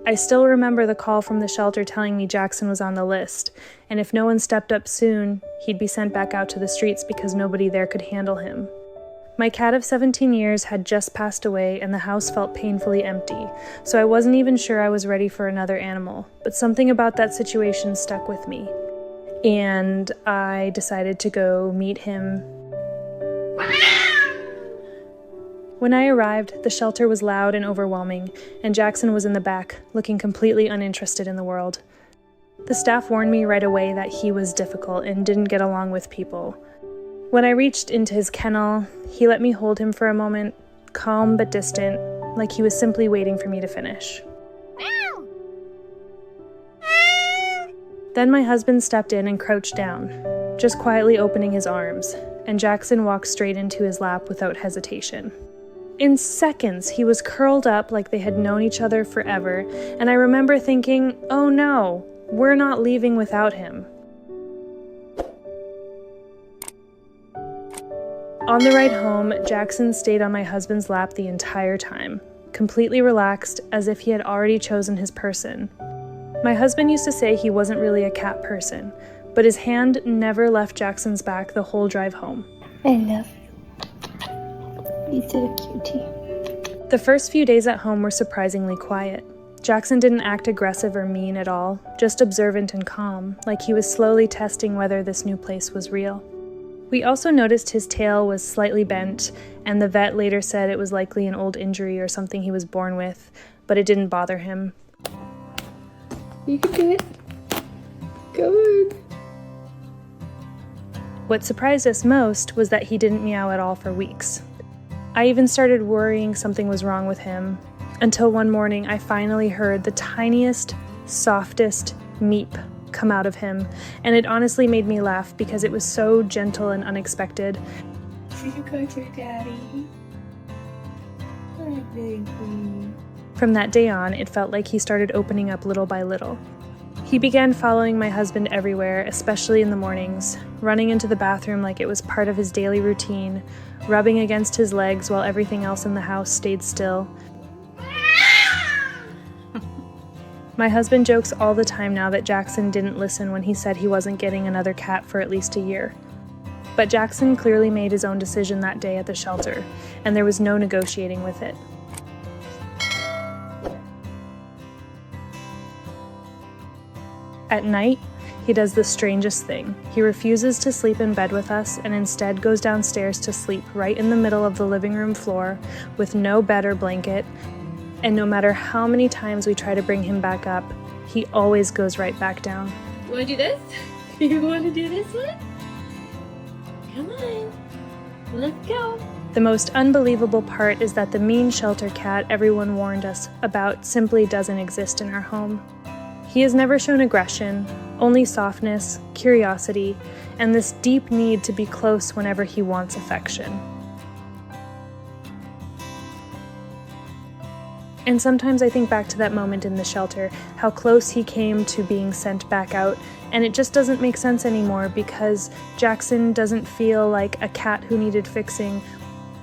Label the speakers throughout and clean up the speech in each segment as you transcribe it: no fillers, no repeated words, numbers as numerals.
Speaker 1: I still remember the call from the shelter telling me Jackson was on the list, and if no one stepped up soon, he'd be sent back out to the streets because nobody there could handle him. My cat of 17 years had just passed away and the house felt painfully empty, so I wasn't even sure I was ready for another animal, but something about that situation stuck with me, and I decided to go meet him. When I arrived, the shelter was loud and overwhelming, and Jackson was in the back, looking completely uninterested in the world. The staff warned me right away that he was difficult and didn't get along with people. When I reached into his kennel, he let me hold him for a moment, calm but distant, like he was simply waiting for me to finish. Then my husband stepped in and crouched down, just quietly opening his arms, and Jackson walked straight into his lap without hesitation. In seconds, he was curled up like they had known each other forever, and I remember thinking, oh no, we're not leaving without him. On the ride home, Jackson stayed on my husband's lap the entire time, completely relaxed, as if he had already chosen his person. My husband used to say he wasn't really a cat person, but his hand never left Jackson's back the whole drive home.
Speaker 2: I love you. He's a cutie.
Speaker 1: The first few days at home were surprisingly quiet. Jackson didn't act aggressive or mean at all, just observant and calm, like he was slowly testing whether this new place was real. We also noticed his tail was slightly bent, and the vet later said it was likely an old injury or something he was born with, but it didn't bother him.
Speaker 2: You can do it. Good.
Speaker 1: What surprised us most was that he didn't meow at all for weeks. I even started worrying something was wrong with him, until one morning I finally heard the tiniest, softest meep come out of him, and it honestly made me laugh because it was so gentle and unexpected.
Speaker 2: You go to Daddy. Hi, baby.
Speaker 1: From that day on, it felt like he started opening up little by little. He began following my husband everywhere, especially in the mornings, running into the bathroom like it was part of his daily routine, rubbing against his legs while everything else in the house stayed still. My husband jokes all the time now that Jackson didn't listen when he said he wasn't getting another cat for at least a year. But Jackson clearly made his own decision that day at the shelter, and there was no negotiating with it. At night, he does the strangest thing. He refuses to sleep in bed with us and instead goes downstairs to sleep right in the middle of the living room floor with no bed or blanket, and no matter how many times we try to bring him back up, he always goes right back down.
Speaker 2: You want to do this? You want to do this one? Come on. Let's go.
Speaker 1: The most unbelievable part is that the mean shelter cat everyone warned us about simply doesn't exist in our home. He has never shown aggression, only softness, curiosity, and this deep need to be close whenever he wants affection. And sometimes I think back to that moment in the shelter, how close he came to being sent back out, and it just doesn't make sense anymore because Jackson doesn't feel like a cat who needed fixing.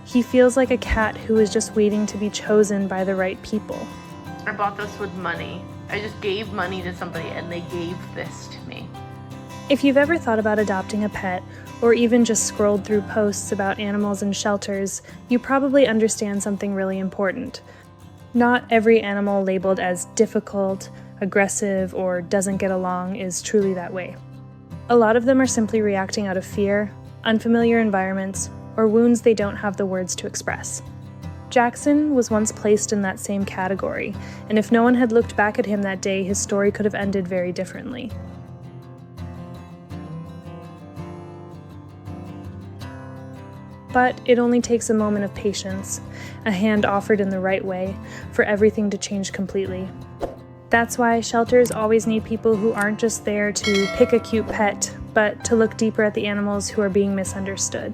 Speaker 1: He feels like a cat who is just waiting to be chosen by the right people.
Speaker 3: I bought this with money. I just gave money to somebody and they gave this to me.
Speaker 1: If you've ever thought about adopting a pet, or even just scrolled through posts about animals in shelters, you probably understand something really important. Not every animal labeled as difficult, aggressive, or doesn't get along is truly that way. A lot of them are simply reacting out of fear, unfamiliar environments, or wounds they don't have the words to express. Jackson was once placed in that same category, and if no one had looked back at him that day, his story could have ended very differently. But it only takes a moment of patience, a hand offered in the right way, for everything to change completely. That's why shelters always need people who aren't just there to pick a cute pet, but to look deeper at the animals who are being misunderstood.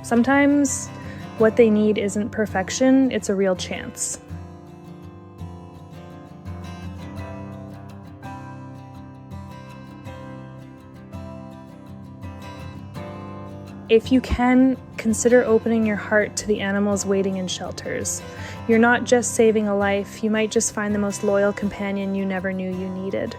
Speaker 1: Sometimes what they need isn't perfection, it's a real chance. If you can, consider opening your heart to the animals waiting in shelters. You're not just saving a life, you might just find the most loyal companion you never knew you needed.